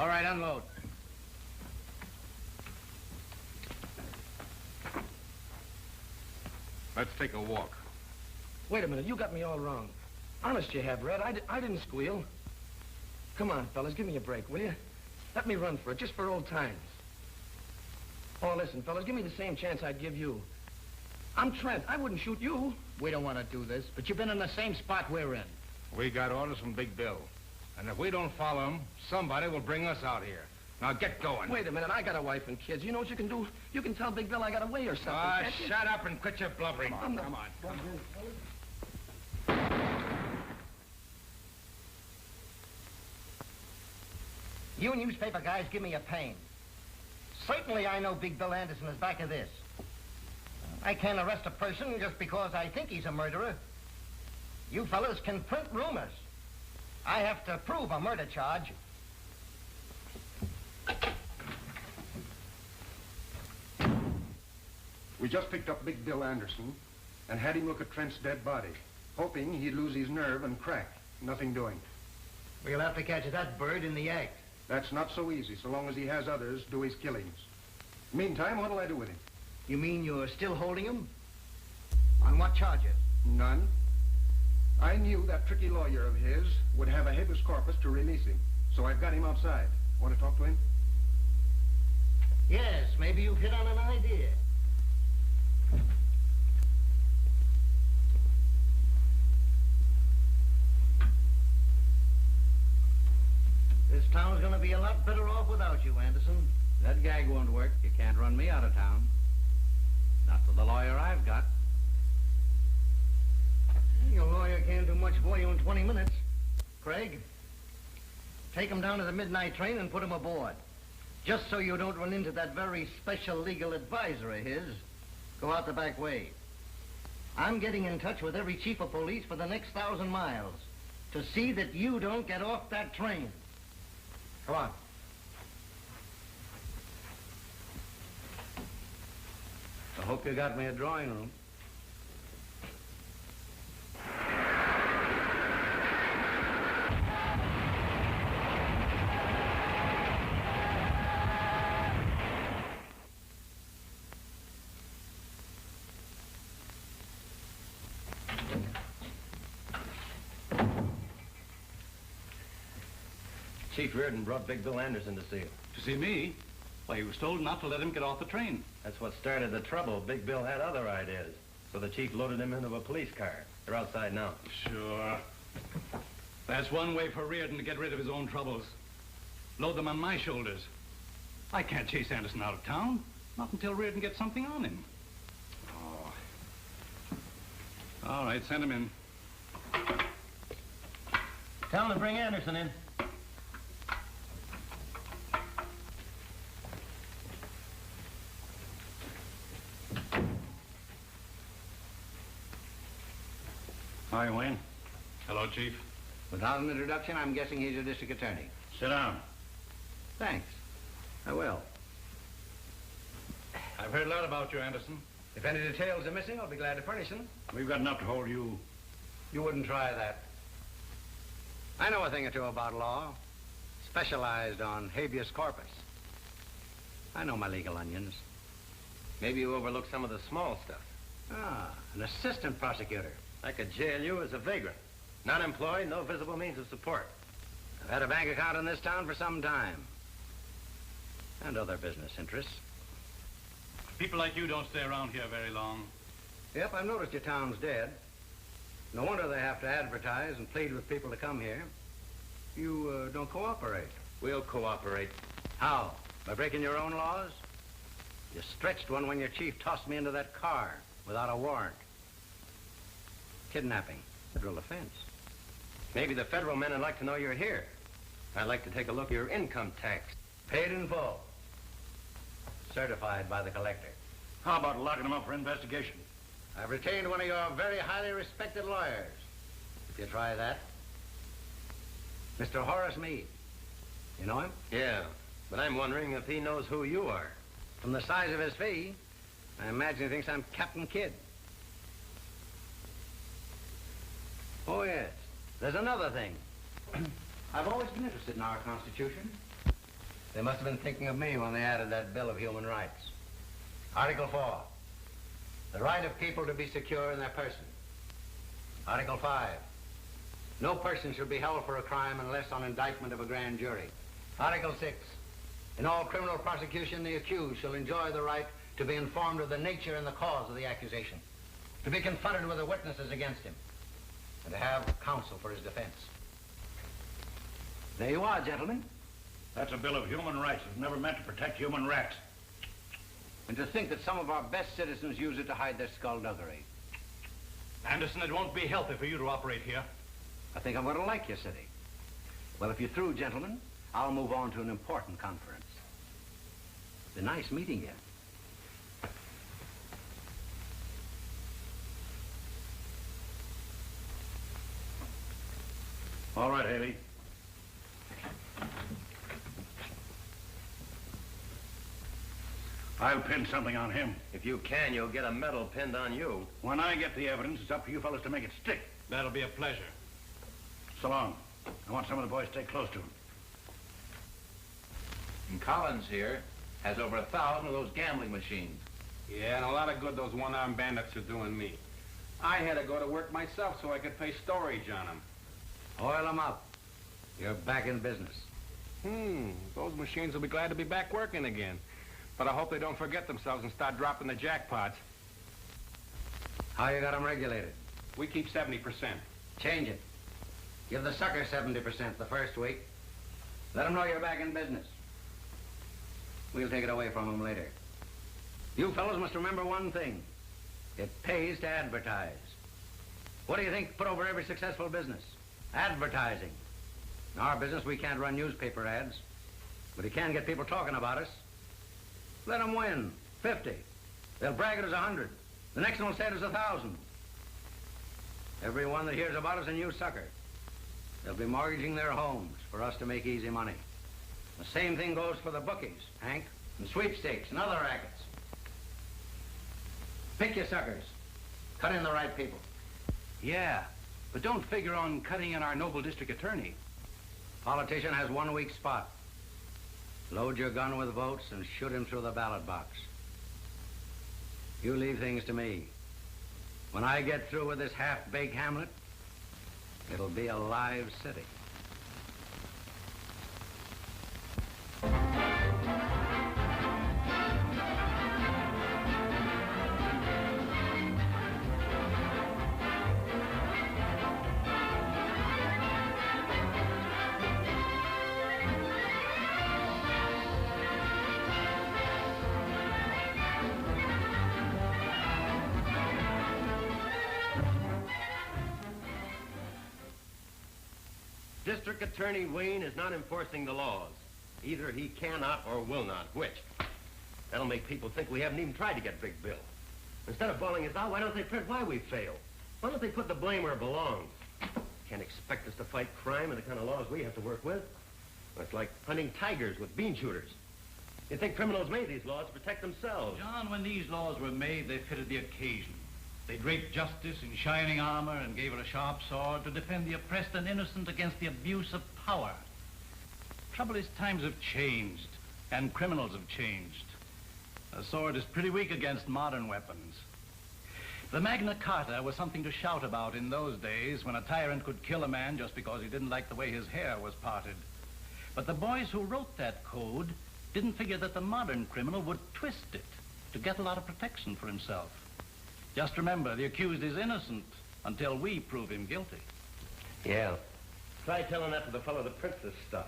All right, unload. Let's take a walk. Wait a minute, you got me all wrong. Honest you have, Red. I didn't squeal. Come on, fellas, give me a break, will you? Let me run for it, just for old times. Oh, listen, fellas, give me the same chance I'd give you. I'm Trent. I wouldn't shoot you. We don't want to do this, but you've been in the same spot we're in. We got orders from Big Bill. And if we don't follow him, somebody will bring us out here. Now get going. Wait a minute, I got a wife and kids. You know what you can do? You can tell Big Bill I got away or something. Ah, shut up and quit your blubbering. Come on. You newspaper guys give me a pain. Certainly I know Big Bill Anderson is back of this. I can't arrest a person just because I think he's a murderer. You fellas can print rumors. I have to prove a murder charge. We just picked up Big Bill Anderson and had him look at Trent's dead body, hoping he'd lose his nerve and crack. Nothing doing. We'll have to catch that bird in the act. That's not so easy, so long as he has others do his killings. Meantime, what'll I do with him? You mean you're still holding him? On what charges? None. I knew that tricky lawyer of his would have a habeas corpus to release him, so I've got him outside. Want to talk to him? Yes, maybe you've hit on an idea. This town's gonna be a lot better off without you, Anderson. That gag won't work. You can't run me out of town. Not for the lawyer I've got. Your lawyer can't do much for you in 20 minutes. Craig, take him down to the midnight train and put him aboard. Just so you don't run into that very special legal advisor of his. Go out the back way. I'm getting in touch with every chief of police for the next 1,000 miles to see that you don't get off that train. Come on. I hope you got me a drawing room. Chief Reardon brought Big Bill Anderson to see him. To see me? Why, he was told not to let him get off the train. That's what started the trouble. Big Bill had other ideas. So the chief loaded him into a police car. They're outside now. Sure. That's one way for Reardon to get rid of his own troubles. Load them on my shoulders. I can't chase Anderson out of town. Not until Reardon gets something on him. Oh. All right, send him in. Tell him to bring Anderson in. Hi, Wayne. Hello, Chief. Without an introduction, I'm guessing he's a district attorney. Sit down. Thanks. I will. I've heard a lot about you, Anderson. If any details are missing, I'll be glad to furnish them. We've got enough to hold you. You wouldn't try that. I know a thing or two about law. Specialized on habeas corpus. I know my legal onions. Maybe you overlooked some of the small stuff. Ah, an assistant prosecutor. I could jail you as a vagrant. Not employed, no visible means of support. I've had a bank account in this town for some time. And other business interests. People like you don't stay around here very long. Yep, I've noticed your town's dead. No wonder they have to advertise and plead with people to come here. You don't cooperate. We'll cooperate. How? By breaking your own laws? You stretched one when your chief tossed me into that car without a warrant. Kidnapping. Federal offense. Maybe the federal men would like to know you're here. I'd like to take a look at your income tax. Paid in full. Certified by the collector. How about locking him up for investigation? I've retained one of your very highly respected lawyers. If you try that. Mr. Horace Meade. You know him? Yeah, but I'm wondering if he knows who you are. From the size of his fee, I imagine he thinks I'm Captain Kidd. Oh, yes. There's another thing. I've always been interested in our Constitution. They must have been thinking of me when they added that Bill of Human Rights. Article 4, the right of people to be secure in their person. Article 5, no person shall be held for a crime unless on indictment of a grand jury. Article 6, in all criminal prosecution, the accused shall enjoy the right to be informed of the nature and the cause of the accusation, to be confronted with the witnesses against him, and to have counsel for his defense. There you are, gentlemen. That's a Bill of Human Rights. It's never meant to protect human rats. And to think that some of our best citizens use it to hide their skullduggery. Anderson, it won't be healthy for you to operate here. I think I'm going to like your city. Well, if you're through, gentlemen, I'll move on to an important conference. It's been nice meeting you. All right, Haley. I'll pin something on him. If you can, you'll get a medal pinned on you. When I get the evidence, it's up to you fellas to make it stick. That'll be a pleasure. So long. I want some of the boys to stay close to him. And Collins here has over 1,000 of those gambling machines. Yeah, and a lot of good those one-armed bandits are doing me. I had to go to work myself so I could pay storage on them. Oil them up. You're back in business. Those machines will be glad to be back working again. But I hope they don't forget themselves and start dropping the jackpots. How you got them regulated? We keep 70%. Change it. Give the sucker 70% the first week. Let them know you're back in business. We'll take it away from them later. You fellows must remember one thing. It pays to advertise. What do you think put over every successful business? Advertising. In our business, we can't run newspaper ads, but you can get people talking about us. Let them win. 50. They'll brag it as 100. The next one will say it as 1,000. Everyone that hears about us a new sucker. They'll be mortgaging their homes for us to make easy money. The same thing goes for the bookies, Hank, and sweepstakes and other rackets. Pick your suckers. Cut in the right people. Yeah, but don't figure on cutting in our noble district attorney. Politician has one weak spot. Load your gun with votes and shoot him through the ballot box. You leave things to me. When I get through with this half-baked hamlet, it'll be a live city. District Attorney Wayne is not enforcing the laws. Either he cannot or will not. Which? That'll make people think we haven't even tried to get Big Bill. Instead of bawling us out, why don't they print why we failed? Why don't they put the blame where it belongs? Can't expect us to fight crime and the kind of laws we have to work with. It's like hunting tigers with bean shooters. You'd think criminals made these laws to protect themselves. John, when these laws were made, they fitted the occasion. They draped justice in shining armor and gave her a sharp sword to defend the oppressed and innocent against the abuse of power. Trouble is, times have changed, and criminals have changed. A sword is pretty weak against modern weapons. The Magna Carta was something to shout about in those days when a tyrant could kill a man just because he didn't like the way his hair was parted. But the boys who wrote that code didn't figure that the modern criminal would twist it to get a lot of protection for himself. Just remember, the accused is innocent until we prove him guilty. Yeah. Try telling that to the fellow that prints this stuff.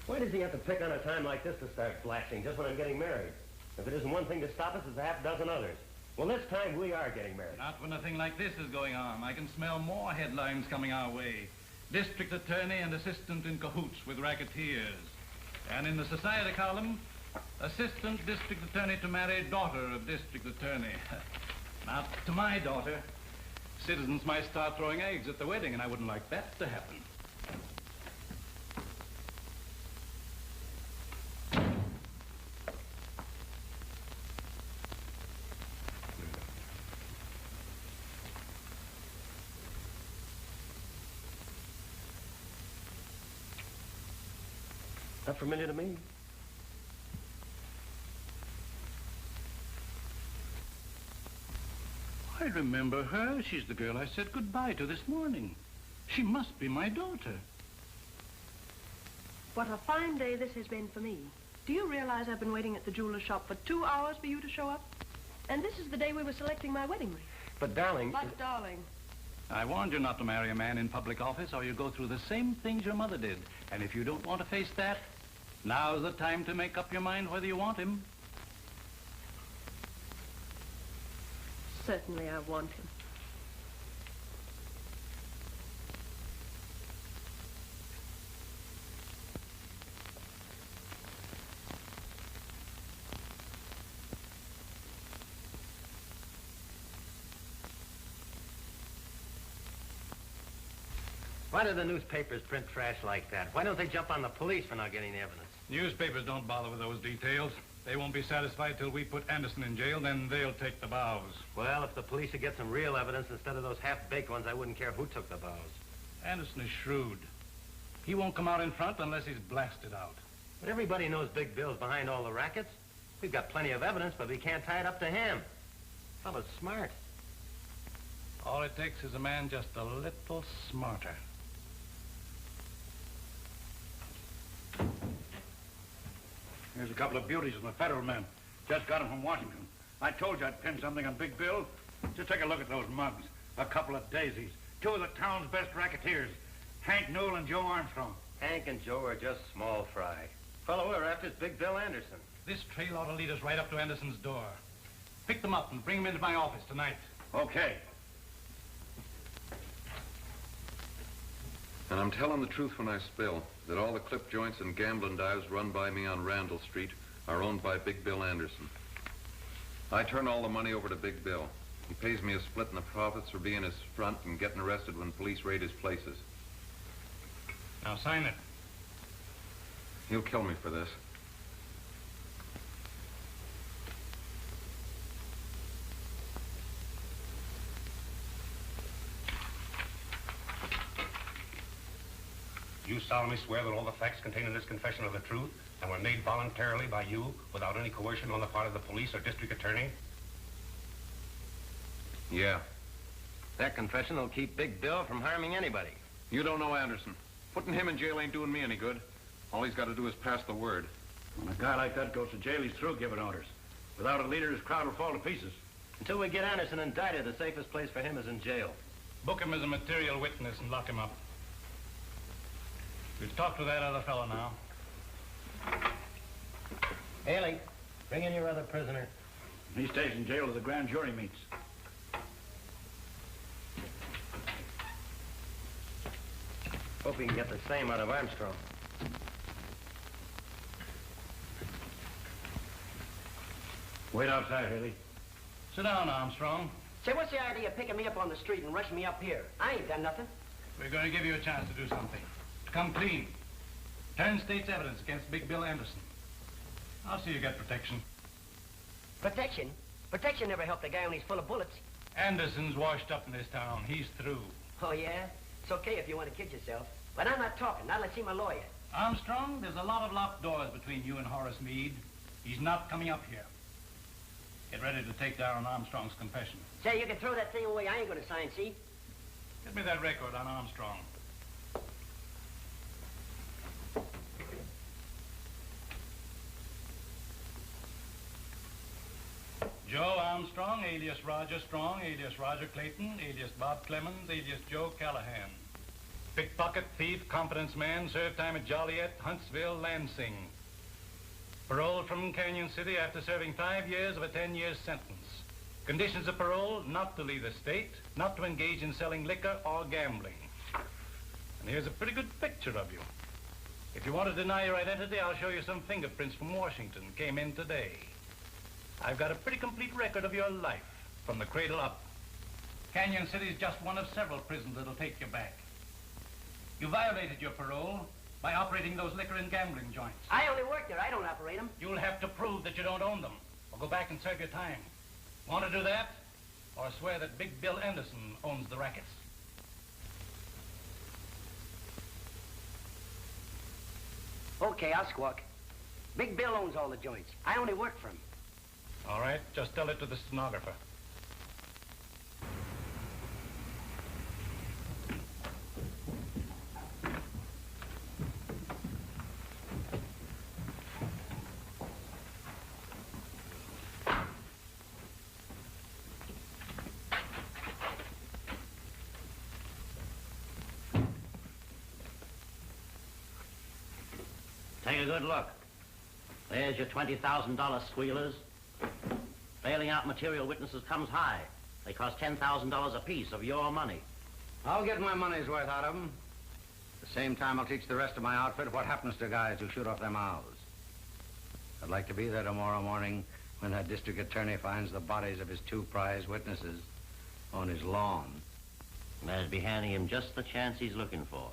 Why does he have to pick on a time like this to start blasting just when I'm getting married? If it isn't one thing to stop us, it's a half dozen others. Well, this time we are getting married. Not when a thing like this is going on. I can smell more headlines coming our way. District attorney and assistant in cahoots with racketeers. And in the society column, assistant district attorney to marry daughter of district attorney. Not to my daughter. Citizens might start throwing eggs at the wedding, and I wouldn't like that to happen. Not familiar to me. I remember her. She's the girl I said goodbye to this morning. She must be my daughter. What a fine day this has been for me. Do you realize I've been waiting at the jeweler's shop for 2 hours for you to show up? And this is the day we were selecting my wedding ring. But, darling... But, darling... I warned you not to marry a man in public office or you go through the same things your mother did. And if you don't want to face that, now's the time to make up your mind whether you want him. Certainly I want him. Why do the newspapers print trash like that? Why don't they jump on the police for not getting the evidence? Newspapers don't bother with those details. They won't be satisfied till we put Anderson in jail, then they'll take the bows. Well, if the police would get some real evidence instead of those half-baked ones, I wouldn't care who took the bows. Anderson is shrewd. He won't come out in front unless he's blasted out. But everybody knows Big Bill's behind all the rackets. We've got plenty of evidence, but we can't tie it up to him. Fellow's smart. All it takes is a man just a little smarter. Here's a couple of beauties from the federal men. Just got them from Washington. I told you I'd pin something on Big Bill. Just take a look at those mugs. A couple of daisies. Two of the town's best racketeers. Hank Newell and Joe Armstrong. Hank and Joe are just small fry. Fellow we're after is Big Bill Anderson. This trail ought to lead us right up to Anderson's door. Pick them up and bring them into my office tonight. Okay. And I'm telling the truth when I spill that all the clip joints and gambling dives run by me on Randall Street are owned by Big Bill Anderson. I turn all the money over to Big Bill. He pays me a split in the profits for being his front and getting arrested when police raid his places. Now sign it. He'll kill me for this. You solemnly swear that all the facts contained in this confession are the truth and were made voluntarily by you without any coercion on the part of the police or district attorney? Yeah. That confession will keep Big Bill from harming anybody. You don't know Anderson. Putting him in jail ain't doing me any good. All he's got to do is pass the word. When a guy like that goes to jail, he's through giving orders. Without a leader, his crowd will fall to pieces. Until we get Anderson indicted, the safest place for him is in jail. Book him as a material witness and lock him up. We'll talk to that other fellow now. Haley, bring in your other prisoner. He stays in jail till the grand jury meets. Hope we can get the same out of Armstrong. Wait outside, Haley. Sit down, Armstrong. Say, what's the idea of picking me up on the street and rushing me up here? I ain't done nothing. We're going to give you a chance to do something. To come clean. Turn state's evidence against Big Bill Anderson. I'll see you get protection. Protection? Protection never helped a guy when he's full of bullets. Anderson's washed up in this town. He's through. Oh, yeah? It's okay if you want to kid yourself. But I'm not talking. Not unless I see my lawyer. Armstrong, there's a lot of locked doors between you and Horace Meade. He's not coming up here. Get ready to take down Armstrong's confession. Say, you can throw that thing away. I ain't going to sign, see? Get me that record on Armstrong. Joe Armstrong, alias Roger Strong, alias Roger Clayton, alias Bob Clemens, alias Joe Callahan. Pickpocket, thief, confidence man, served time at Joliet, Huntsville, Lansing. Paroled from Canyon City after serving 5 years of a 10-year sentence. Conditions of parole, not to leave the state, not to engage in selling liquor or gambling. And here's a pretty good picture of you. If you want to deny your identity, I'll show you some fingerprints from Washington. Came in today. I've got a pretty complete record of your life, from the cradle up. Canyon City's just one of several prisons that'll take you back. You violated your parole by operating those liquor and gambling joints. I only work there. I don't operate them. You'll have to prove that you don't own them, or go back and serve your time. Want to do that? Or swear that Big Bill Anderson owns the rackets? Okay, I'll squawk. Big Bill owns all the joints. I only work for him. All right, just tell it to the stenographer. Take a good look. There's your $20,000 squealers. Bailing out material witnesses comes high. They cost $10,000 apiece of your money. I'll get my money's worth out of them. At the same time, I'll teach the rest of my outfit what happens to guys who shoot off their mouths. I'd like to be there tomorrow morning when that district attorney finds the bodies of his 2 prize witnesses on his lawn. That'd be handing him just the chance he's looking for.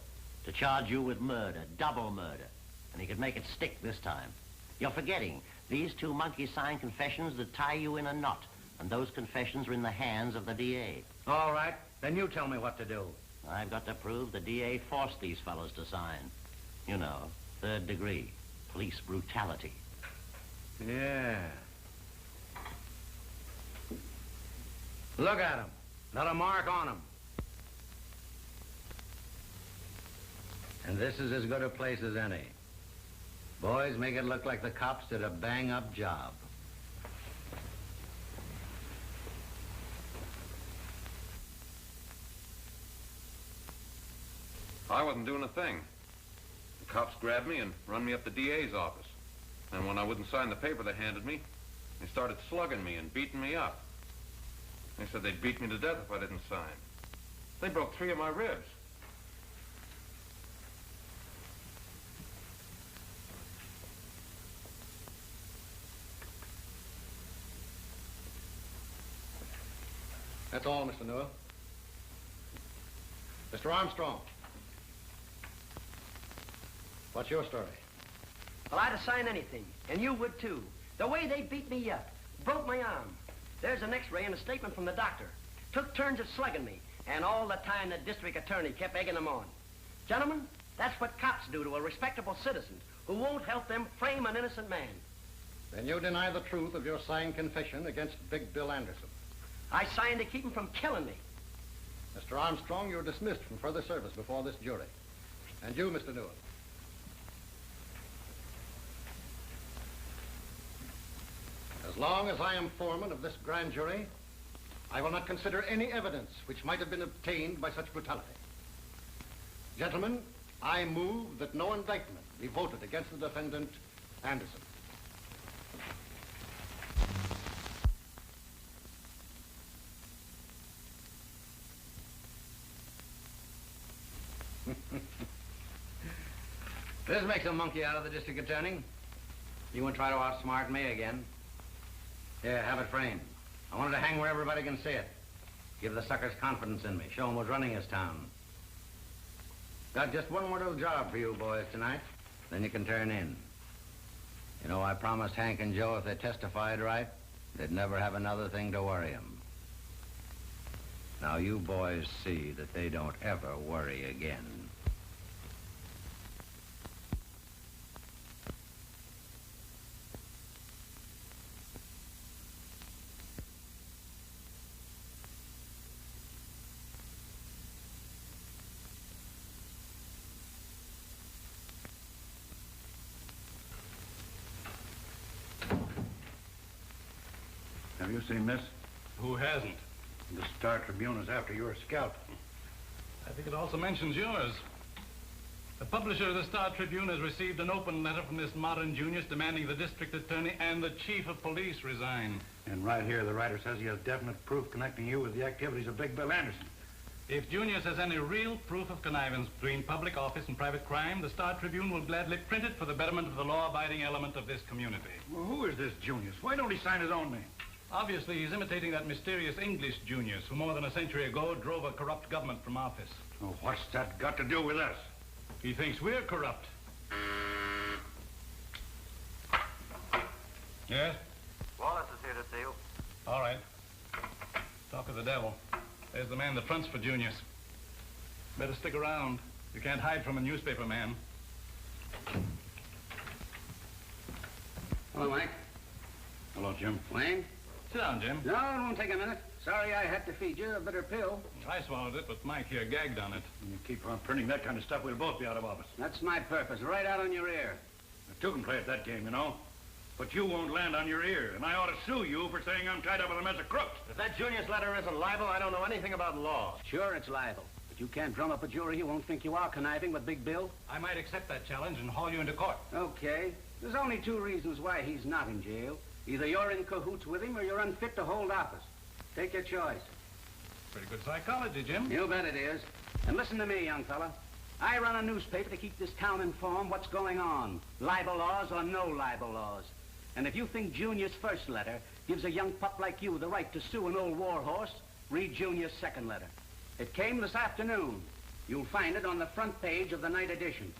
To charge you with murder, double murder. And he could make it stick this time. You're forgetting, these 2 monkeys signed confessions that tie you in a knot. And those confessions are in the hands of the DA. All right, then you tell me what to do. I've got to prove the DA forced these fellows to sign. You know, 3rd degree, police brutality. Yeah. Look at them. Not a mark on them. And this is as good a place as any. Boys, make it look like the cops did a bang-up job. I wasn't doing a thing. The cops grabbed me and run me up the DA's office. And when I wouldn't sign the paper they handed me, they started slugging me and beating me up. They said they'd beat me to death if I didn't sign. They broke 3 of my ribs. That's all, Mr. Newell. Mr. Armstrong. What's your story? Well, I'd have signed anything, and you would too. The way they beat me up, broke my arm. There's an x-ray and a statement from the doctor. Took turns at slugging me, and all the time the district attorney kept egging them on. Gentlemen, that's what cops do to a respectable citizen who won't help them frame an innocent man. Then you deny the truth of your signed confession against Big Bill Anderson. I signed to keep him from killing me. Mr. Armstrong, you're dismissed from further service before this jury. And you, Mr. Newell. As long as I am foreman of this grand jury, I will not consider any evidence which might have been obtained by such brutality. Gentlemen, I move that no indictment be voted against the defendant, Anderson. This makes a monkey out of the district attorney. You won't try to outsmart me again. Yeah, have it framed. I want it to hang where everybody can see it. Give the suckers confidence in me. Show them who's running this town. Got just one more little job for you boys tonight. Then you can turn in. You know, I promised Hank and Joe if they testified right, they'd never have another thing to worry them. Now you boys see that they don't ever worry again. Have you seen this? Who hasn't? The Star Tribune is after your scalp. I think it also mentions yours. The publisher of the Star Tribune has received an open letter from this modern Junius demanding the district attorney and the chief of police resign. And right here, the writer says he has definite proof connecting you with the activities of Big Bill Anderson. If Junius has any real proof of connivance between public office and private crime, the Star Tribune will gladly print it for the betterment of the law-abiding element of this community. Well, who is this Junius? Why don't he sign his own name? Obviously, he's imitating that mysterious English Junius who more than a century ago drove a corrupt government from office. Oh, what's that got to do with us? He thinks we're corrupt. Yes? Wallace is here to see you. All right. Talk of the devil. There's the man that fronts for Junius. Better stick around. You can't hide from a newspaper man. Hello, Mike. Hello, Jim. Wayne? Sit down, Jim. No, it won't take a minute. Sorry I had to feed you a bitter pill. I swallowed it, but Mike here gagged on it. You keep on printing that kind of stuff, we'll both be out of office. That's my purpose, right out on your ear. The two can play at that game, you know. But you won't land on your ear, and I ought to sue you for saying I'm tied up with a mess of crooks. If that Junius letter isn't libel, I don't know anything about law. Sure, it's libel. But You can't drum up a jury who won't think you are conniving with Big Bill. I might accept that challenge and haul you into court. Okay. There's only two reasons why he's not in jail. Either you're in cahoots with him or you're unfit to hold office. Take your choice. Pretty good psychology, Jim. You bet it is. And listen to me, young fella. I run a newspaper to keep this town informed what's going on. Libel laws or no libel laws. And if you think Junior's first letter gives a young pup like you the right to sue an old war horse, read Junior's second letter. It came this afternoon. You'll find it on the front page of the night edition.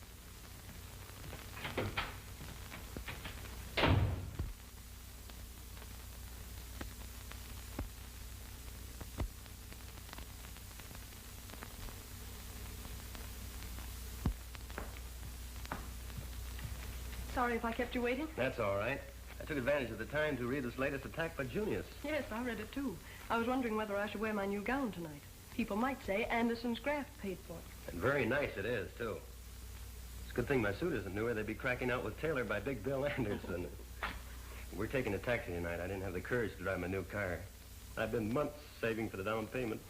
Sorry if I kept you waiting. That's all right. I took advantage of the time to read this latest attack by Junius. Yes, I read it too. I was wondering whether I should wear my new gown tonight. People might say Anderson's graft paid for it. And very nice it is, too. It's a good thing my suit isn't newer. They'd be cracking out with Taylor by Big Bill Anderson. We're taking a taxi tonight. I didn't have the courage to drive my new car. I've been months saving for the down payment.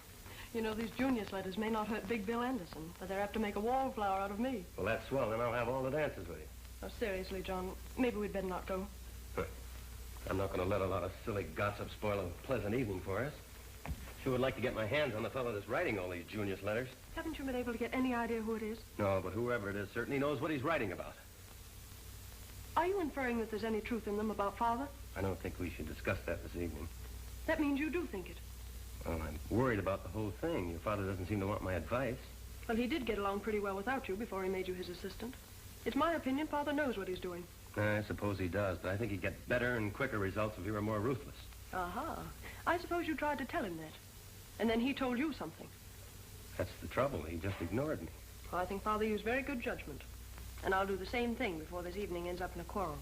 You know, these Junius letters may not hurt Big Bill Anderson, but they're apt to make a wallflower out of me. Well, that's swell. Then I'll have all the dances with you. Oh, seriously, John, maybe we'd better not go. I'm not going to let a lot of silly gossip spoil a pleasant evening for us. Sure would like to get my hands on the fellow that's writing all these Junius letters. Haven't you been able to get any idea who it is? No, but whoever it is certainly knows what he's writing about. Are you inferring that there's any truth in them about Father? I don't think we should discuss that this evening. That means you do think it. Well, I'm worried about the whole thing. Your father doesn't seem to want my advice. Well, he did get along pretty well without you before he made you his assistant. It's my opinion Father knows what he's doing. I suppose he does, but I think he'd get better and quicker results if he were more ruthless. Aha. I suppose you tried to tell him that. And then he told you something. That's the trouble. He just ignored me. Well, I think Father used very good judgment. And I'll do the same thing before this evening ends up in a quarrel.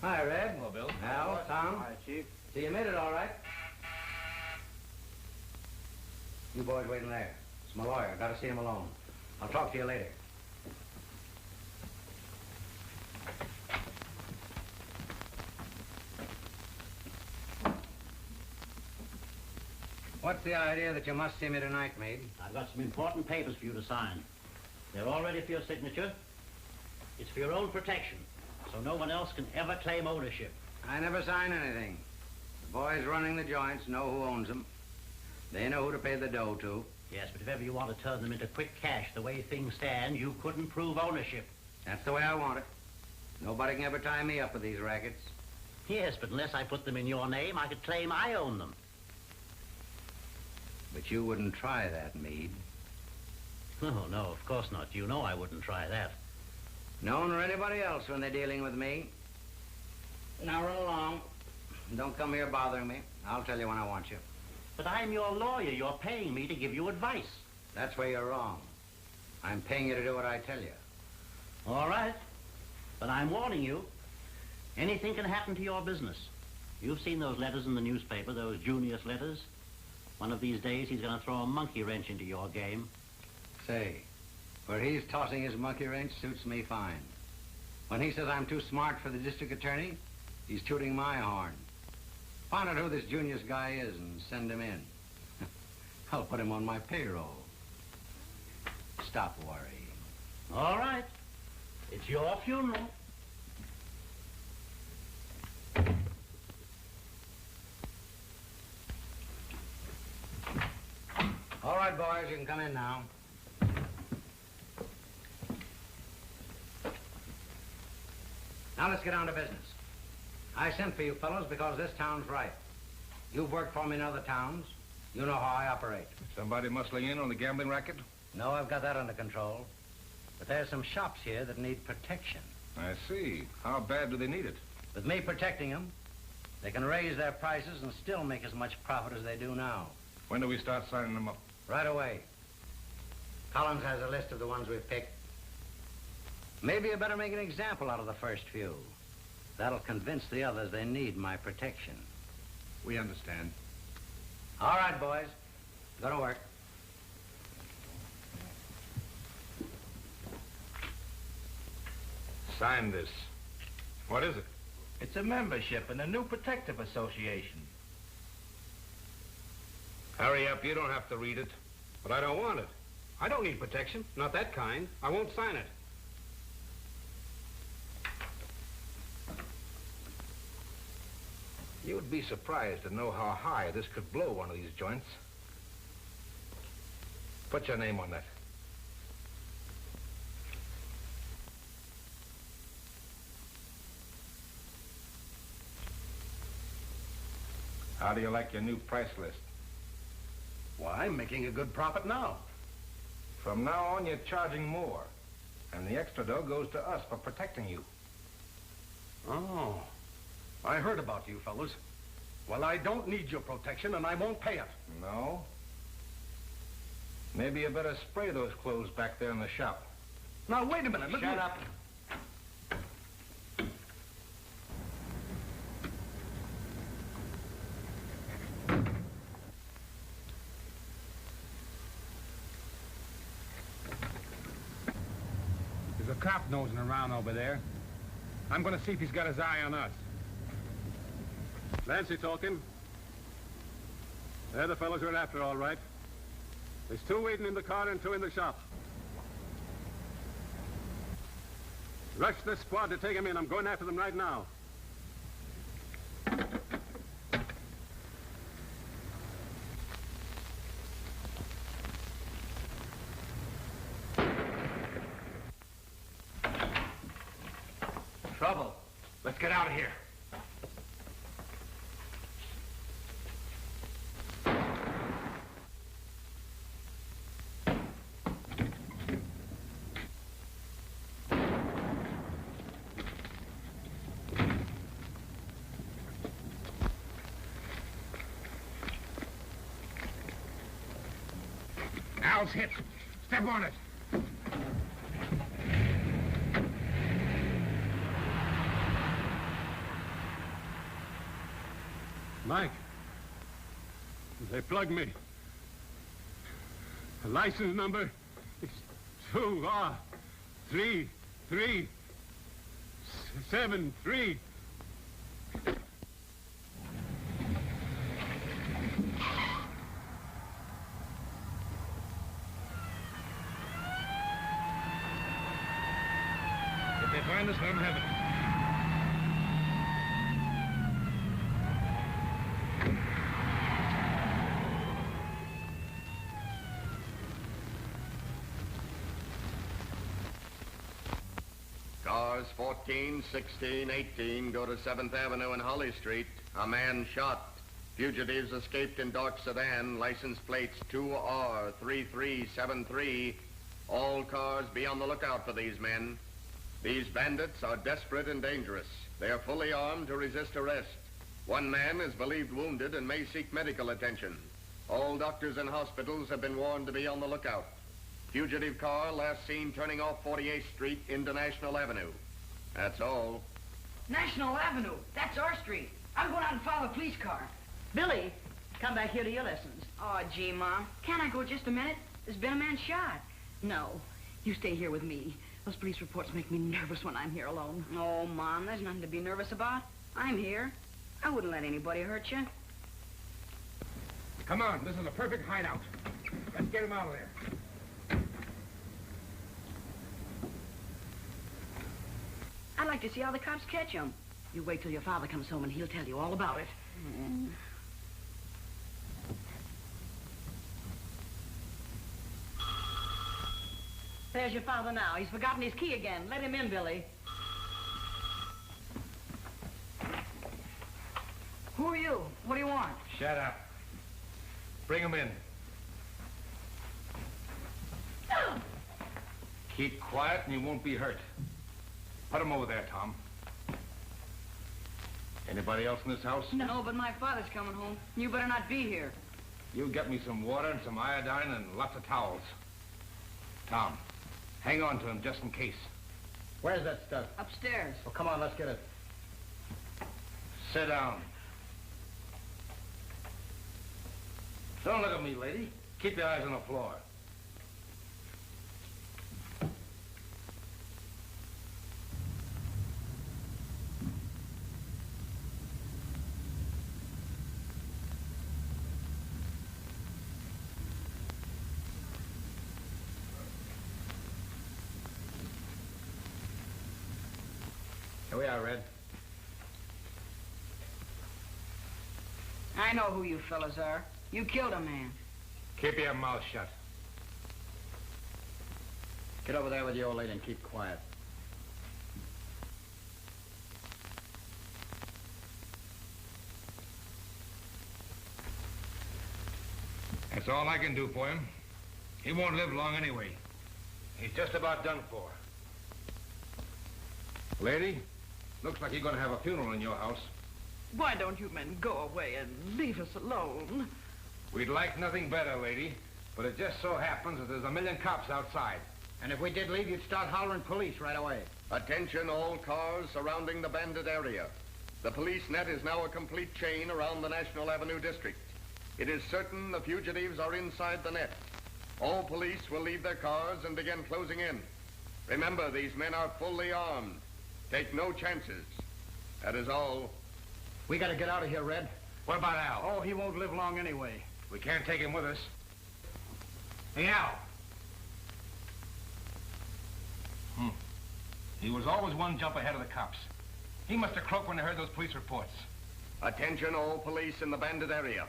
Hi, Red. Hello, Bill. Al, Tom. Hi, Chief. So you made it all right? You boys waiting there. It's my lawyer. Got to see him alone. I'll talk to you later. What's the idea that you must see me tonight, Meade? I've got some important papers for you to sign. They're all ready for your signature. It's for your own protection, so no one else can ever claim ownership. I never sign anything. The boys running the joints know who owns them. They know who to pay the dough to. Yes, but if ever you want to turn them into quick cash the way things stand, you couldn't prove ownership. That's the way I want it. Nobody can ever tie me up with these rackets. Yes, but unless I put them in your name, I could claim I own them. But you wouldn't try that, Meade. Oh, no, of course not. You know I wouldn't try that. No one or anybody else when they're dealing with me. Now run along. Don't come here bothering me. I'll tell you when I want you. But I'm your lawyer. You're paying me to give you advice. That's where you're wrong. I'm paying you to do what I tell you. All right. But I'm warning you. Anything can happen to your business. You've seen those letters in the newspaper, those Junius letters. One of these days, he's going to throw a monkey wrench into your game. Say, where he's tossing his monkey wrench suits me fine. When he says I'm too smart for the district attorney, he's tooting my horn. Find out who this Junius guy is and send him in. I'll put him on my payroll. Stop worrying. All right. It's your funeral. All right, boys, you can come in now. Now let's get on to business. I sent for you fellows because this town's right. You've worked for me in other towns. You know how I operate. Somebody muscling in on the gambling racket? No, I've got that under control. But there's some shops here that need protection. I see. How bad do they need it? With me protecting them, they can raise their prices and still make as much profit as they do now. When do we start signing them up? Right away. Collins has a list of the ones we've picked. Maybe you better make an example out of the first few. That'll convince the others they need my protection. We understand. All right, boys. Go to work. Sign this. What is it? It's a membership in a new protective association. Hurry up, you don't have to read it. But I don't want it. I don't need protection. Not that kind. I won't sign it. You would be surprised to know how high this could blow one of these joints. Put your name on that. How do you like your new price list? Why, I'm making a good profit now. From now on, you're charging more. And the extra dough goes to us for protecting you. Oh, I heard about you fellas. Well, I don't need your protection, and I won't pay it. No? Maybe you better spray those clothes back there in the shop. Now, wait a minute. Shut up. There's a cop nosing around over there. I'm going to see if he's got his eye on us. Clancy talking. They're the fellows we're after, all right. There's 2 waiting in the car and 2 in the shop. Rush this squad to take them in. I'm going after them right now. Trouble. Let's get out of here. Al's hit. Step on it. Mike, they plugged me. The license number is 2R3373. If they find us, let them have it. Cars 14, 16, 18 go to 7th Avenue and Holly Street. A man shot. Fugitives escaped in dark sedan. License plates 2R3373. All cars be on the lookout for these men. These bandits are desperate and dangerous. They are fully armed to resist arrest. One man is believed wounded and may seek medical attention. All doctors and hospitals have been warned to be on the lookout. Fugitive car last seen turning off 48th Street into National Avenue. That's all. National Avenue. That's our street. I'm going out and follow a police car. Billy, come back here to your lessons. Oh, gee, Mom. Can't I go just a minute? There's been a man shot. No. You stay here with me. Those police reports make me nervous when I'm here alone. Oh, Mom, there's nothing to be nervous about. I'm here. I wouldn't let anybody hurt you. Come on, this is a perfect hideout. Let's get him out of there. I'd like to see how the cops catch him. You wait till your father comes home and he'll tell you all about it. There's your father now. He's forgotten his key again. Let him in, Billy. Who are you? What do you want? Shut up. Bring him in. Keep quiet and you won't be hurt. Put him over there, Tom. Anybody else in this house? No, but my father's coming home. You better not be here. You get me some water and some iodine and lots of towels. Tom, hang on to him just in case. Where's that stuff? Upstairs. Well, come on, let's get it. Sit down. Don't look at me, lady. Keep your eyes on the floor. you are, Red. I know who you fellas are. You killed a man. Keep your mouth shut. Get over there with your old lady and keep quiet. That's all I can do for him. He won't live long anyway. He's just about done for. Lady, looks like you're going to have a funeral in your house. Why don't you men go away and leave us alone? We'd like nothing better, lady, but it just so happens that there's a million cops outside. And if we did leave, you'd start hollering police right away. Attention all cars surrounding the bandit area. The police net is now a complete chain around the National Avenue district. It is certain the fugitives are inside the net. All police will leave their cars and begin closing in. Remember, these men are fully armed. Take no chances. That is all. We gotta get out of here, Red. What about Al? Oh, he won't live long anyway. We can't take him with us. Hey, Al. He was always one jump ahead of the cops. He must have croaked when they heard those police reports. Attention all police in the bandit area.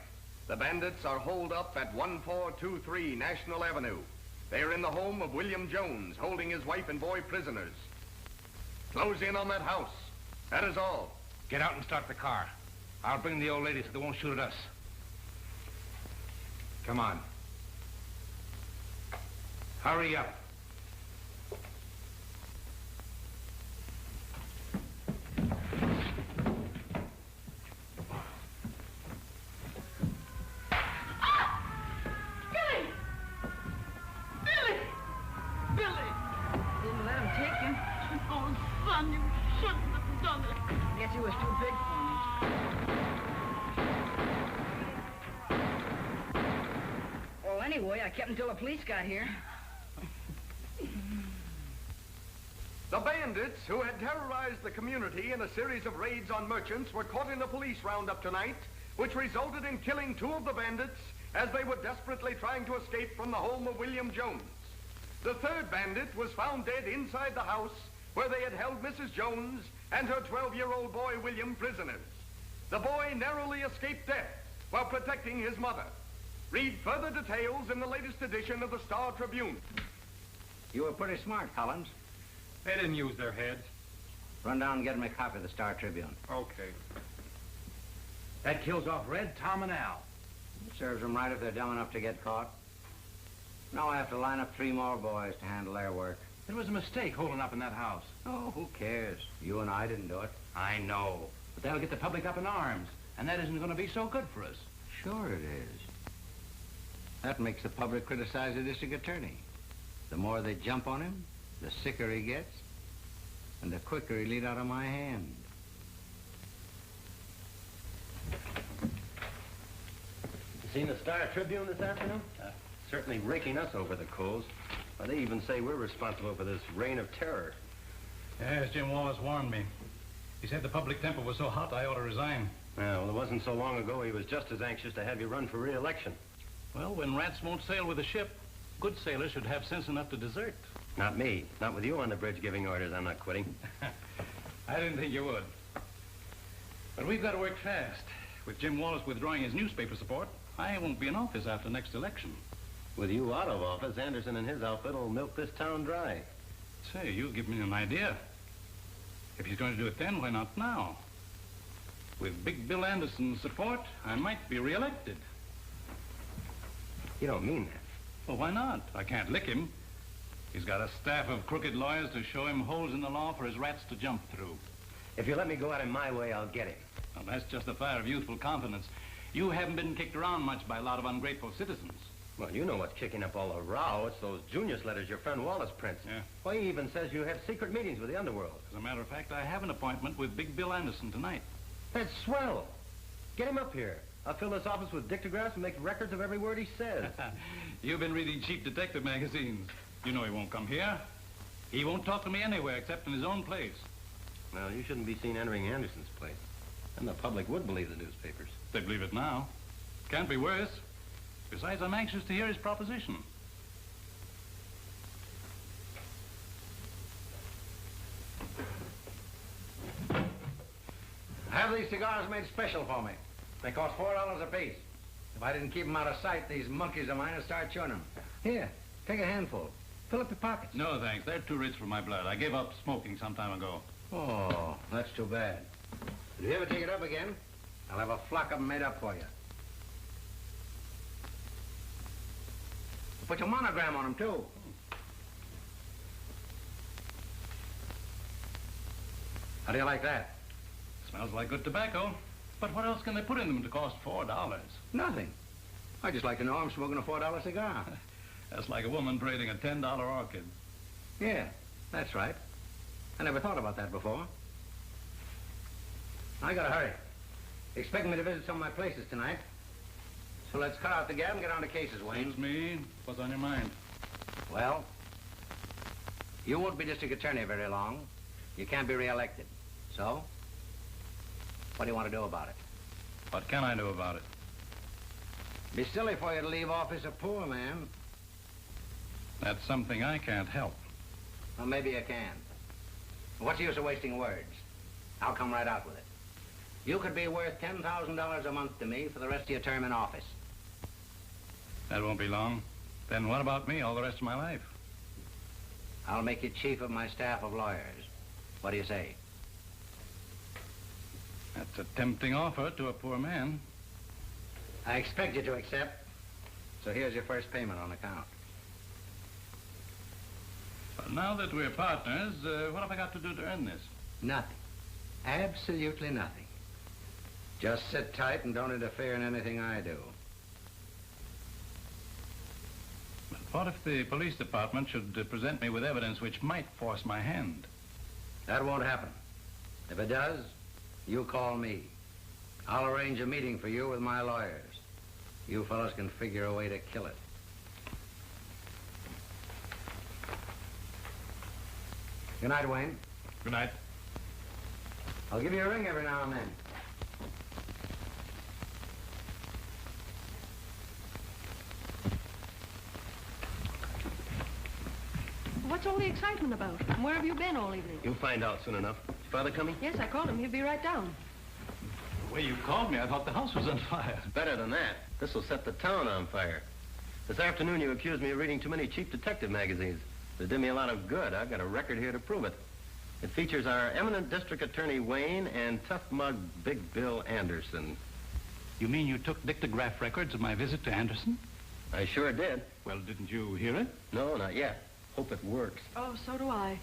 The bandits are holed up at 1423 National Avenue. They are in the home of William Jones, holding his wife and boy prisoners. Close in on that house. That is all. Get out and start the car. I'll bring the old lady so they won't shoot at us. Come on. Hurry up. Anyway, I kept until the police got here. The bandits who had terrorized the community in a series of raids on merchants were caught in a police roundup tonight, which resulted in killing 2 of the bandits as they were desperately trying to escape from the home of William Jones. The 3rd bandit was found dead inside the house where they had held Mrs. Jones and her 12-year-old boy, William, prisoners. The boy narrowly escaped death while protecting his mother. Read further details in the latest edition of the Star Tribune. You were pretty smart, Collins. They didn't use their heads. Run down and get him a copy of the Star Tribune. Okay. That kills off Red, Tom, and Al. It serves them right if they're dumb enough to get caught. Now I have to line up 3 more boys to handle their work. It was a mistake holding up in that house. Oh, who cares? You and I didn't do it. I know. But that'll get the public up in arms, and that isn't going to be so good for us. Sure it is. That makes the public criticize the district attorney. The more they jump on him, the sicker he gets, and the quicker he'll eat out of my hand. You seen the Star Tribune this afternoon? Certainly raking us over the coals. Well, they even say we're responsible for this reign of terror. Yes, Jim Wallace warned me. He said the public temper was so hot I ought to resign. Yeah, well, it wasn't so long ago he was just as anxious to have you run for re-election. Well, when rats won't sail with a ship, good sailors should have sense enough to desert. Not me. Not with you on the bridge giving orders. I'm not quitting. I didn't think you would. But we've got to work fast. With Jim Wallace withdrawing his newspaper support, I won't be in office after next election. With you out of office, Anderson and his outfit will milk this town dry. Say, you give me an idea. If he's going to do it then, why not now? With Big Bill Anderson's support, I might be re-elected. You don't mean that. Well, why not? I can't lick him. He's got a staff of crooked lawyers to show him holes in the law for his rats to jump through. If you let me go at him my way, I'll get him. Well, that's just the fire of youthful confidence. You haven't been kicked around much by a lot of ungrateful citizens. Well, you know what's kicking up all the row. It's those Junius letters your friend Wallace prints. Yeah. Well, he even says you have secret meetings with the underworld. As a matter of fact, I have an appointment with Big Bill Anderson tonight. That's swell. Get him up here. I'll fill this office with dictographs and make records of every word he says. You've been reading cheap detective magazines. You know he won't come here. He won't talk to me anywhere except in his own place. Well, you shouldn't be seen entering Anderson's place. And the public would believe the newspapers. They believe it now. Can't be worse. Besides, I'm anxious to hear his proposition. have these cigars made special for me. They cost $4 apiece. If I didn't keep them out of sight, these monkeys of mine would start chewing them. Here, take a handful. Fill up your pockets. No, thanks. They're too rich for my blood. I gave up smoking some time ago. Oh, that's too bad. If you ever take it up again, I'll have a flock of them made up for you. Put your monogram on them, too. How do you like that? Smells like good tobacco. But what else can they put in them to cost $4? Nothing. I just like to know I'm smoking a $4 cigar. That's like a woman braiding a $10 orchid. Yeah, that's right. I never thought about that before. I gotta hurry. Expecting me to visit some of my places tonight. So let's cut out the gab and get on to cases, Wayne. Seems me. What's on your mind? Well, you won't be district attorney very long. You can't be reelected. So, what do you want to do about it? What can I do about it? Be silly for you to leave office a poor man. That's something I can't help. Well, maybe you can. What's the use of wasting words? I'll come right out with it. You could be worth $10,000 a month to me for the rest of your term in office. That won't be long. Then what about me all the rest of my life? I'll make you chief of my staff of lawyers. What do you say? That's a tempting offer to a poor man. I expect you to accept. So here's your first payment on account. But now that we're partners, what have I got to do to earn this? Nothing. Absolutely nothing. Just sit tight and don't interfere in anything I do. But what if the police department should present me with evidence which might force my hand? That won't happen. If it does, you call me. I'll arrange a meeting for you with my lawyers. You fellows can figure a way to kill it. Good night, Wayne. Good night. I'll give you a ring every now and then. What's all the excitement about? And where have you been all evening? You'll find out soon enough. Is Father coming? Yes, I called him. He'll be right down. The way you called me, I thought the house was on fire. It's better than that. This will set the town on fire. This afternoon you accused me of reading too many cheap detective magazines. It did me a lot of good. I've got a record here to prove it. It features our eminent district attorney Wayne and tough mug Big Bill Anderson. You mean you took dictograph records of my visit to Anderson? I sure did. Well, didn't you hear it? No, not yet. Hope it works. Oh, so do I.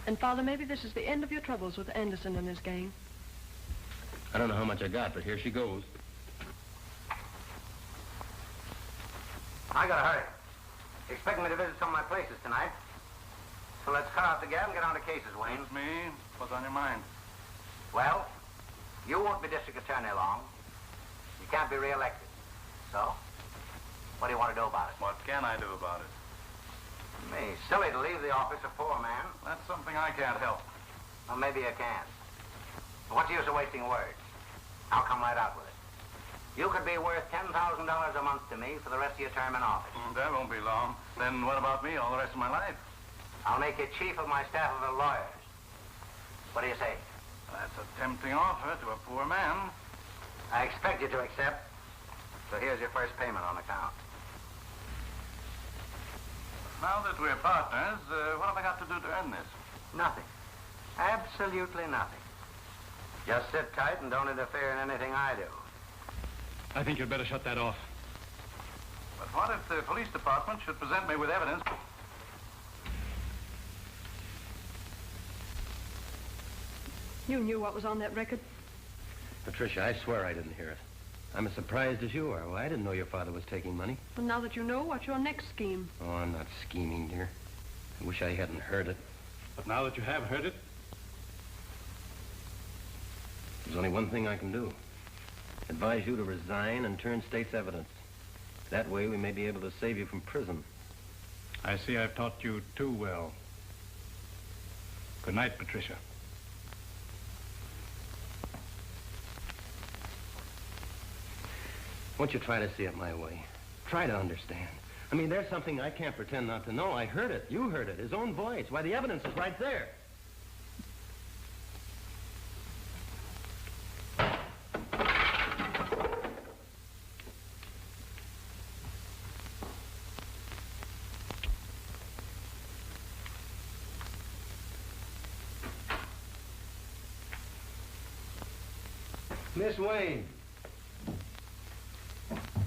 And, Father, maybe this is the end of your troubles with Anderson and his gang. I don't know how much I got, but here she goes. I gotta hurry. Expecting me to visit some of my places tonight. So let's cut out the gab and get on to cases, Wayne. It's me. What's on your mind? Well, you won't be district attorney long. You can't be reelected. So, what do you want to do about it? What can I do about it? Me, silly to leave the office a poor man. That's something I can't help. Well, maybe you can. What's the use of wasting words? I'll come right out with it. You could be worth $10,000 a month to me for the rest of your term in office. That won't be long. Then what about me all the rest of my life? I'll make you chief of my staff of lawyers. What do you say? That's a tempting offer to a poor man. I expect you to accept. So here's your first payment on account. Now that we're partners, what have I got to do to earn this? Nothing. Absolutely nothing. Just sit tight and don't interfere in anything I do. I think you'd better shut that off. But what if the police department should present me with evidence? You knew what was on that record? Patricia, I swear I didn't hear it. I'm as surprised as you are. Well, I didn't know your father was taking money. Well, now that you know, what's your next scheme? Oh, I'm not scheming, dear. I wish I hadn't heard it. But now that you have heard it? There's only one thing I can do. Advise you to resign and turn state's evidence. That way we may be able to save you from prison. I see I've taught you too well. Good night, Patricia. Won't you try to see it my way? Try to understand. I mean, there's something I can't pretend not to know. I heard it. You heard it. His own voice. Why, the evidence is right there. Miss Wayne.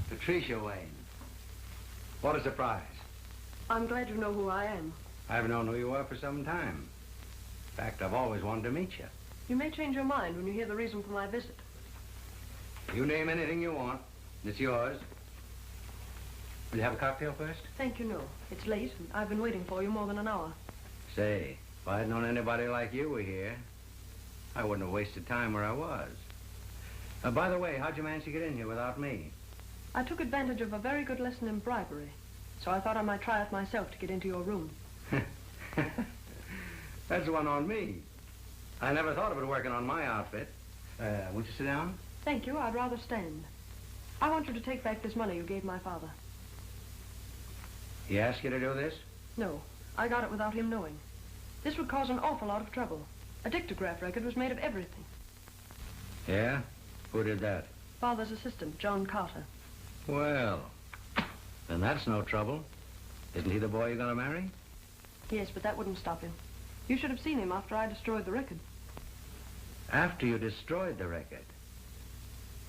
Patricia Wayne. What a surprise. I'm glad you know who I am. I've known who you are for some time. In fact, I've always wanted to meet you. You may change your mind when you hear the reason for my visit. You name anything you want. It's yours. Will you have a cocktail first? Thank you, no. It's late, and I've been waiting for you more than an hour. Say, if I'd known anybody like you were here, I wouldn't have wasted time where I was. By the way, how'd you manage to get in here without me? I took advantage of a very good lesson in bribery, so I thought I might try it myself to get into your room. That's one on me. I never thought of it working on my outfit. Won't you sit down? Thank you. I'd rather stand. I want you to take back this money you gave my father. He asked you to do this? No. I got it without him knowing. This would cause an awful lot of trouble. A dictograph record was made of everything. Yeah? Who did that? Father's assistant, John Carter. Well, then that's no trouble. Isn't he the boy you're going to marry? Yes, but that wouldn't stop him. You should have seen him after I destroyed the record. After you destroyed the record?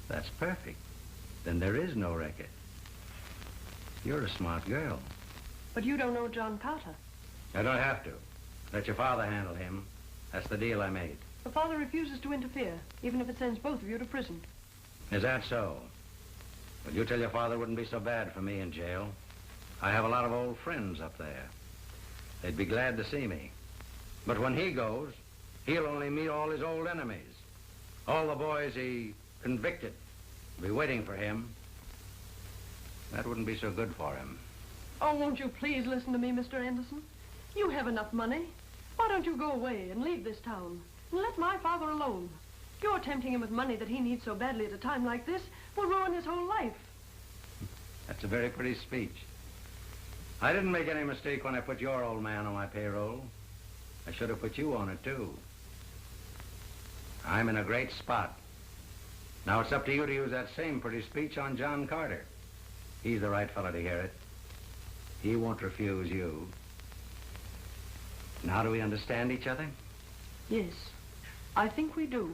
That's perfect. Then there is no record. You're a smart girl. But you don't know John Carter. I don't have to. Let your father handle him. That's the deal I made. The father refuses to interfere, even if it sends both of you to prison. Is that so? Well, you tell your father it wouldn't be so bad for me in jail. I have a lot of old friends up there. They'd be glad to see me. But when he goes, he'll only meet all his old enemies. All the boys he convicted will be waiting for him. That wouldn't be so good for him. Oh, won't you please listen to me, Mr. Anderson? You have enough money. Why don't you go away and leave this town and let my father alone? You're tempting him with money that he needs so badly at a time like this will ruin his whole life. That's a very pretty speech. I didn't make any mistake when I put your old man on my payroll. I should have put you on it, too. I'm in a great spot. Now it's up to you to use that same pretty speech on John Carter. He's the right fellow to hear it. He won't refuse you. Now do we understand each other? Yes, I think we do.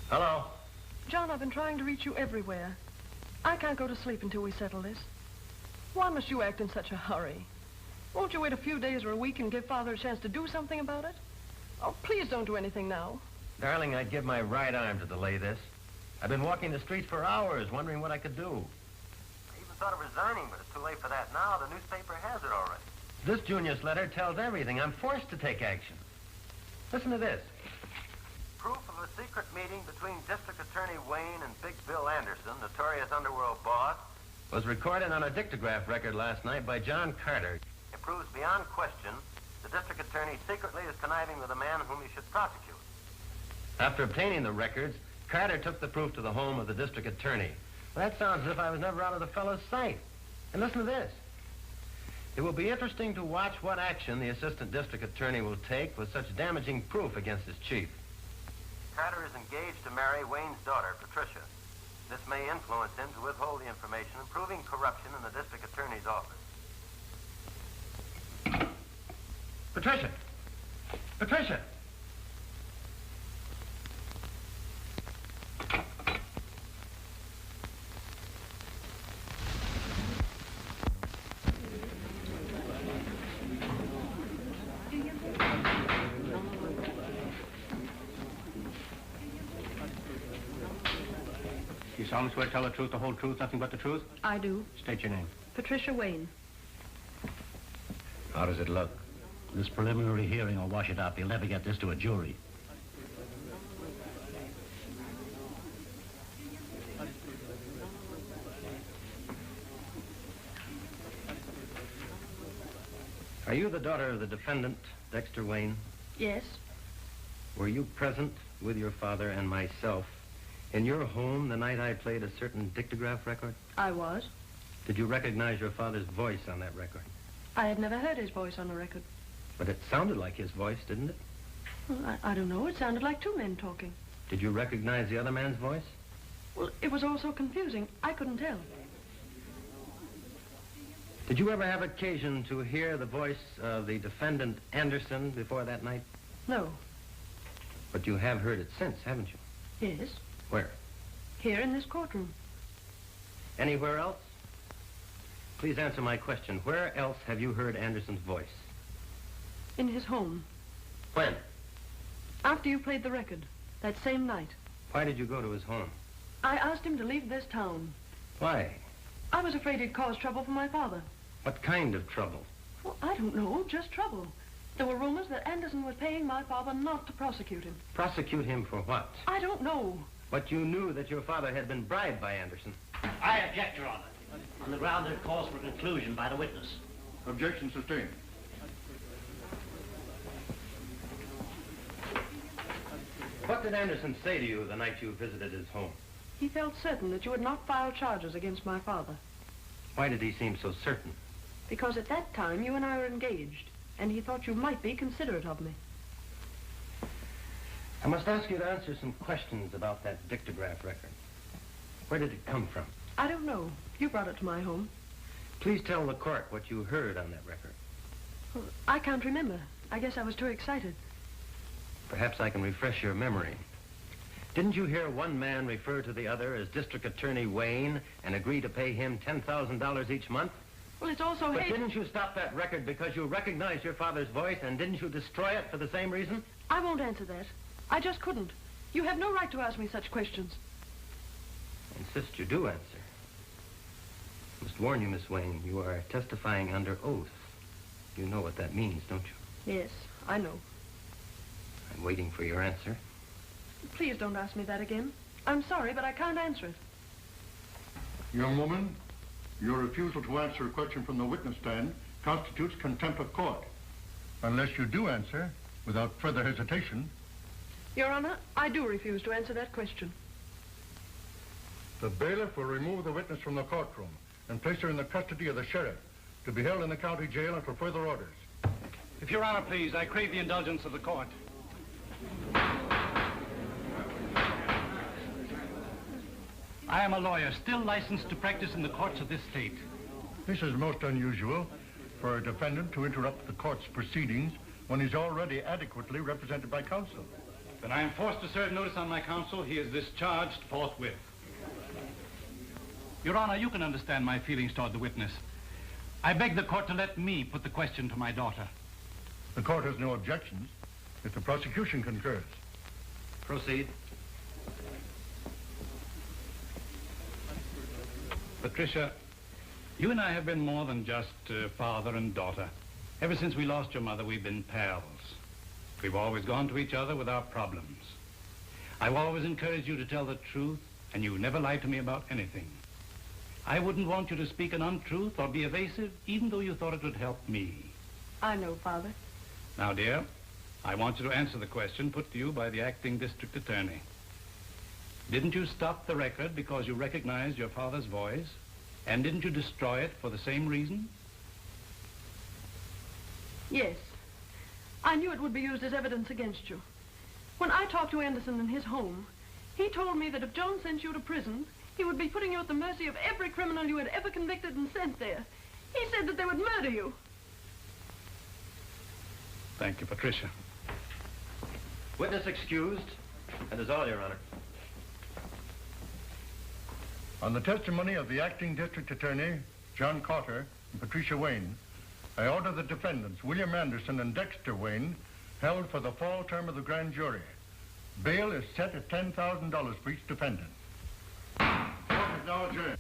Hello? John, I've been trying to reach you everywhere. I can't go to sleep until we settle this. Why must you act in such a hurry? Won't you wait a few days or a week and give Father a chance to do something about it? Oh, please don't do anything now. Darling, I'd give my right arm to delay this. I've been walking the streets for hours, wondering what I could do. I even thought of resigning, but it's too late for that now. The newspaper has it already. This Junius letter tells everything. I'm forced to take action. Listen to this. Proof of a secret meeting between District Attorney Wayne and Big Bill Anderson, notorious underworld boss, Was recorded on a dictograph record last night by John Carter. It proves beyond question the district attorney secretly is conniving with a man whom he should prosecute. After obtaining the records, Carter took the proof to the home of the district attorney. Well, that sounds as if I was never out of the fellow's sight. And listen to this. It will be interesting to watch what action the assistant district attorney will take with such damaging proof against his chief. Carter is engaged to marry Wayne's daughter, Patricia. This may influence him to withhold the information, proving corruption in the district attorney's office. Patricia! Patricia! You solemnly swear to tell the truth, the whole truth, nothing but the truth? I do. State your name. Patricia Wayne. How does it look? This preliminary hearing will wash it up. You'll never get this to a jury. Are you the daughter of the defendant, Dexter Wayne? Yes. Were you present with your father and myself in your home the night I played a certain dictograph record? I was. Did you recognize your father's voice on that record? I had never heard his voice on the record. But it sounded like his voice, didn't it? Well, I don't know. It sounded like two men talking. Did you recognize the other man's voice? Well, it was all so confusing. I couldn't tell. Did you ever have occasion to hear the voice of the defendant Anderson before that night? No. But you have heard it since, haven't you? Yes. Where? Here in this courtroom. Anywhere else? Please answer my question. Where else have you heard Anderson's voice? In his home. When? After you played the record. That same night. Why did you go to his home? I asked him to leave this town. Why? I was afraid he'd cause trouble for my father. What kind of trouble? Well, I don't know. Just trouble. There were rumors that Anderson was paying my father not to prosecute him. Prosecute him for what? I don't know. But you knew that your father had been bribed by Anderson. I object, Your Honor. On the ground that it calls for conclusion by the witness. Objection sustained. What did Anderson say to you the night you visited his home? He felt certain that you would not file charges against my father. Why did he seem so certain? Because at that time you and I were engaged, and he thought you might be considerate of me. I must ask you to answer some questions about that dictograph record. Where did it come from? I don't know. You brought it to my home. Please tell the court what you heard on that record. Well, I can't remember. I guess I was too excited. Perhaps I can refresh your memory. Didn't you hear one man refer to the other as District Attorney Wayne and agree to pay him $10,000 each month? Well, it's also... But didn't you stop that record because you recognized your father's voice, and didn't you destroy it for the same reason? I won't answer that. I just couldn't. You have no right to ask me such questions. I insist you do answer. I must warn you, Miss Wayne, you are testifying under oath. You know what that means, don't you? Yes, I know. I'm waiting for your answer. Please don't ask me that again. I'm sorry, but I can't answer it. Young woman, your refusal to answer a question from the witness stand constitutes contempt of court. Unless you do answer, without further hesitation. Your Honor, I do refuse to answer that question. The bailiff will remove the witness from the courtroom and place her in the custody of the sheriff to be held in the county jail until further orders. If Your Honor, please, I crave the indulgence of the court. I am a lawyer, still licensed to practice in the courts of this state. This is most unusual for a defendant to interrupt the court's proceedings when he's already adequately represented by counsel. Then I am forced to serve notice on my counsel. He is discharged forthwith. Your Honor, you can understand my feelings toward the witness. I beg the court to let me put the question to my daughter. The court has no objections if the prosecution concurs. Proceed. Patricia, you and I have been more than just father and daughter. Ever since we lost your mother, we've been pals. We've always gone to each other with our problems. I've always encouraged you to tell the truth, and you never lied to me about anything. I wouldn't want you to speak an untruth or be evasive, even though you thought it would help me. I know, Father. Now, dear, I want you to answer the question put to you by the acting district attorney. Didn't you stop the record because you recognized your father's voice? And didn't you destroy it for the same reason? Yes. I knew it would be used as evidence against you. When I talked to Anderson in his home, he told me that if John sent you to prison, he would be putting you at the mercy of every criminal you had ever convicted and sent there. He said that they would murder you. Thank you, Patricia. Witness excused. That is all, Your Honor. On the testimony of the acting district attorney, John Carter, and Patricia Wayne, I order the defendants, William Anderson and Dexter Wayne, held for the fall term of the grand jury. Bail is set at $10,000 for each defendant. Court is now adjourned.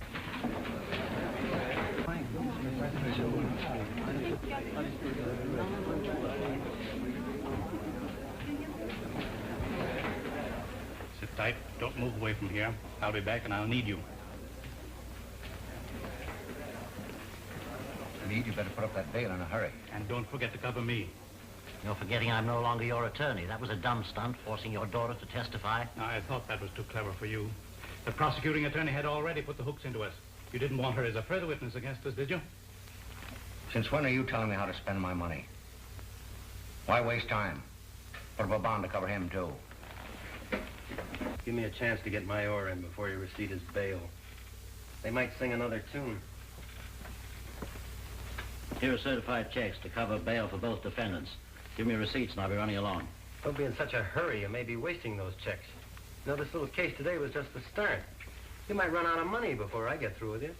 Sit tight. Don't move away from here. I'll be back and I'll need you. Meade, you better put up that bail in a hurry. And don't forget to cover me. You're forgetting I'm no longer your attorney. That was a dumb stunt, forcing your daughter to testify. I thought that was too clever for you. The prosecuting attorney had already put the hooks into us. You didn't want her as a further witness against us, did you? Since when are you telling me how to spend my money? Why waste time? Put up a bond to cover him, too. Give me a chance to get my oar in before you receipt his bail. They might sing another tune. Here are certified checks to cover bail for both defendants. Give me receipts and I'll be running along. Don't be in such a hurry. You may be wasting those checks. You know, this little case today was just the start. You might run out of money before I get through with you.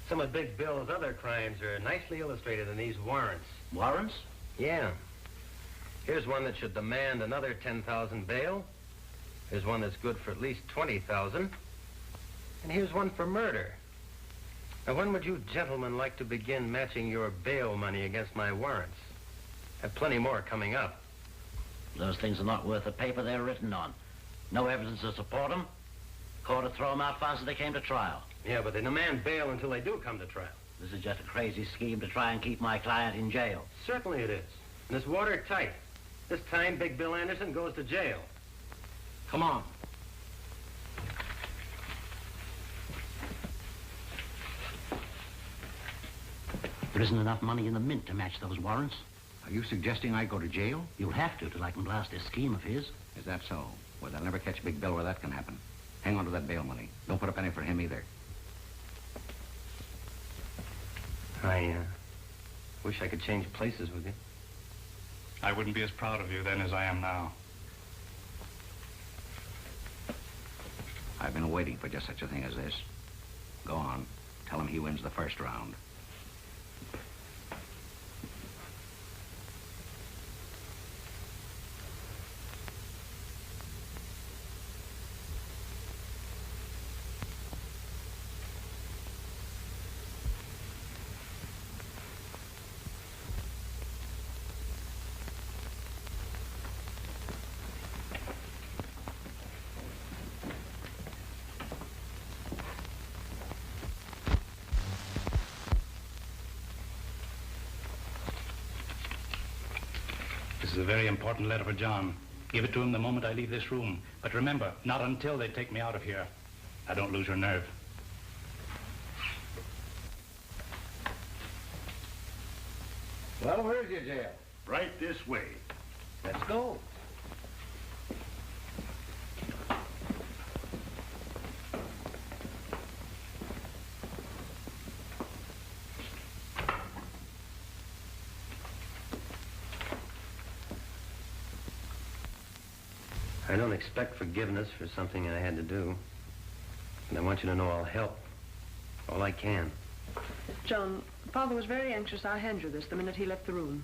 Some of Big Bill's other crimes are nicely illustrated in these warrants. Warrants? Yeah. Here's one that should demand another $10,000 bail. Here's one that's good for at least $20,000. And here's one for murder. Now, when would you gentlemen like to begin matching your bail money against my warrants? Have plenty more coming up. Those things are not worth the paper they're written on. No evidence to support them. Court would throw them out fast as they came to trial. Yeah, but they demand bail until they do come to trial. This is just a crazy scheme to try and keep my client in jail. Certainly it is. And it's watertight. This time, Big Bill Anderson goes to jail. Come on. There isn't enough money in the mint to match those warrants. Are you suggesting I go to jail? You'll have to let him blast this scheme of his. Is that so? Well, they'll never catch Big Bill where that can happen. Hang on to that bail money. Don't put up any for him either. I wish I could change places with you. I wouldn't be as proud of you then as I am now. I've been waiting for just such a thing as this. Go on. Tell him he wins the first round. This is a very important letter for John. Give it to him the moment I leave this room. But remember, not until they take me out of here. Now, don't lose your nerve. Well, where's your jail? Right this way. Let's go. I don't expect forgiveness for something I had to do. And I want you to know I'll help. All I can. John, Father was very anxious I hand you this the minute he left the room.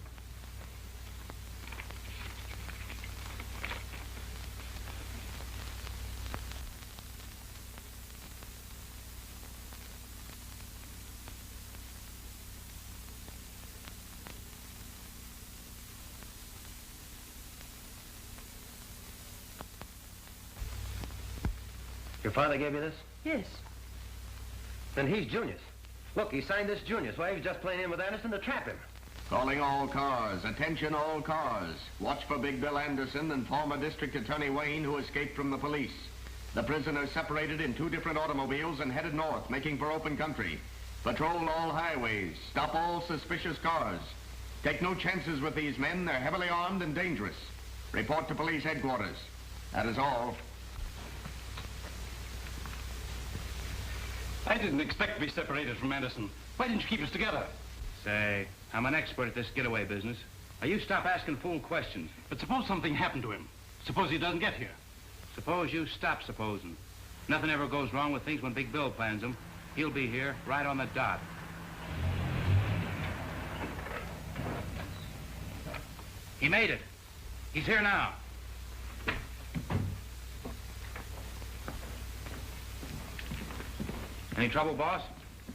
Your father gave you this? Yes. Then he's Junius. Look, he signed this Junius. Why, he was just playing in with Anderson to trap him. Calling all cars. Attention all cars. Watch for Big Bill Anderson and former District Attorney Wayne, who escaped from the police. The prisoners separated in 2 different automobiles and headed north, making for open country. Patrol all highways. Stop all suspicious cars. Take no chances with these men. They're heavily armed and dangerous. Report to police headquarters. That is all. I didn't expect to be separated from Anderson. Why didn't you keep us together? Say, I'm an expert at this getaway business. Now, you stop asking fool questions. But suppose something happened to him. Suppose he doesn't get here. Suppose you stop supposing. Nothing ever goes wrong with things when Big Bill plans them. He'll be here, right on the dot. He made it. He's here now. Any trouble, boss?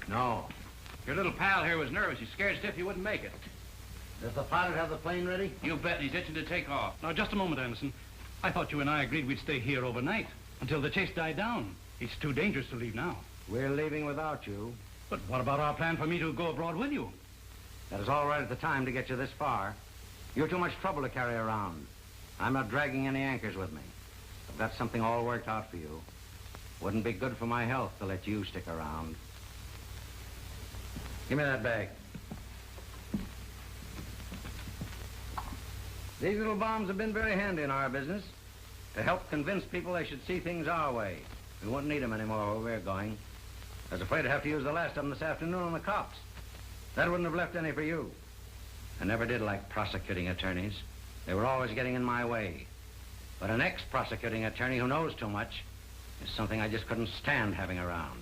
No. Your little pal here was nervous. He's scared stiff he wouldn't make it. Does the pilot have the plane ready? You bet. He's itching to take off. Now, just a moment, Anderson. I thought you and I agreed we'd stay here overnight until the chase died down. It's too dangerous to leave now. We're leaving without you. But what about our plan for me to go abroad with you? That is all right at the time to get you this far. You're too much trouble to carry around. I'm not dragging any anchors with me. I've got something all worked out for you. Wouldn't be good for my health to let you stick around. Give me that bag. These little bombs have been very handy in our business to help convince people they should see things our way. We won't need them anymore where we're going. I was afraid I'd have to use the last of them this afternoon on the cops. That wouldn't have left any for you. I never did like prosecuting attorneys. They were always getting in my way. But an ex-prosecuting attorney who knows too much is something I just couldn't stand having around.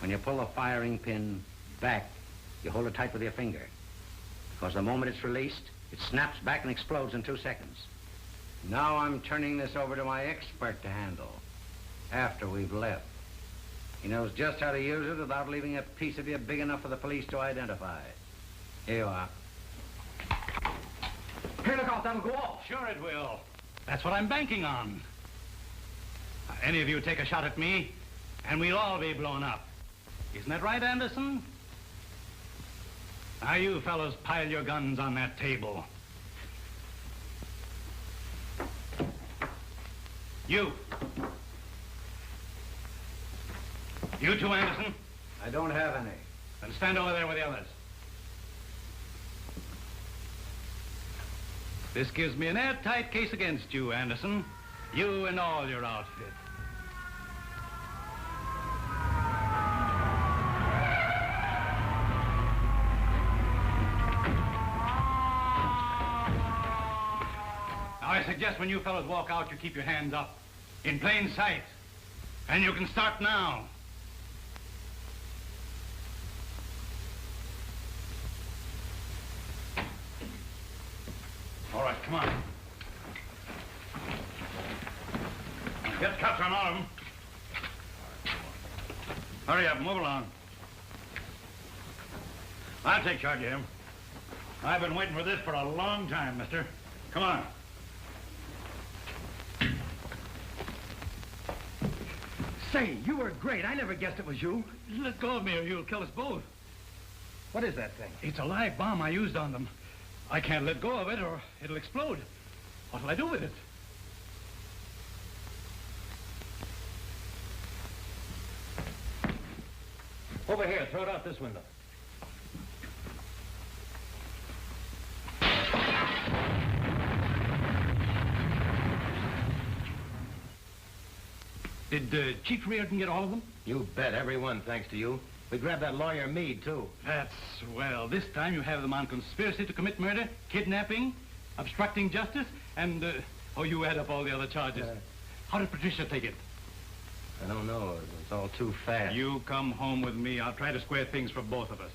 When you pull the firing pin back, you hold it tight with your finger. Because the moment it's released, it snaps back and explodes in 2 seconds. Now I'm turning this over to my expert to handle after we've left. He knows just how to use it without leaving a piece of you big enough for the police to identify. Here you are. Hey, look out, that'll go off. Sure it will. That's what I'm banking on. Now, any of you take a shot at me, and we'll all be blown up. Isn't that right, Anderson? Now, you fellows pile your guns on that table. You. You too, Anderson? I don't have any. Then stand over there with the others. This gives me an airtight case against you, Anderson. You and all your outfit. Now, I suggest when you fellows walk out, you keep your hands up, in plain sight. And you can start now. All right, come on. Get cuffs on all of them. Hurry up, move along. I'll take charge of him. I've been waiting for this for a long time, mister. Come on. Say, you were great. I never guessed it was you. Let go of me or you'll kill us both. What is that thing? It's a live bomb I used on them. I can't let go of it or it'll explode. What'll I do with it? Over here, throw it out this window. Did Chief Reardon get all of them? You bet, every one, thanks to you. We grabbed that lawyer Meade, too. That's swell. This time you have them on conspiracy to commit murder, kidnapping, obstructing justice, and, you add up all the other charges. How did Patricia take it? I don't know. It's all too fast. You come home with me. I'll try to square things for both of us.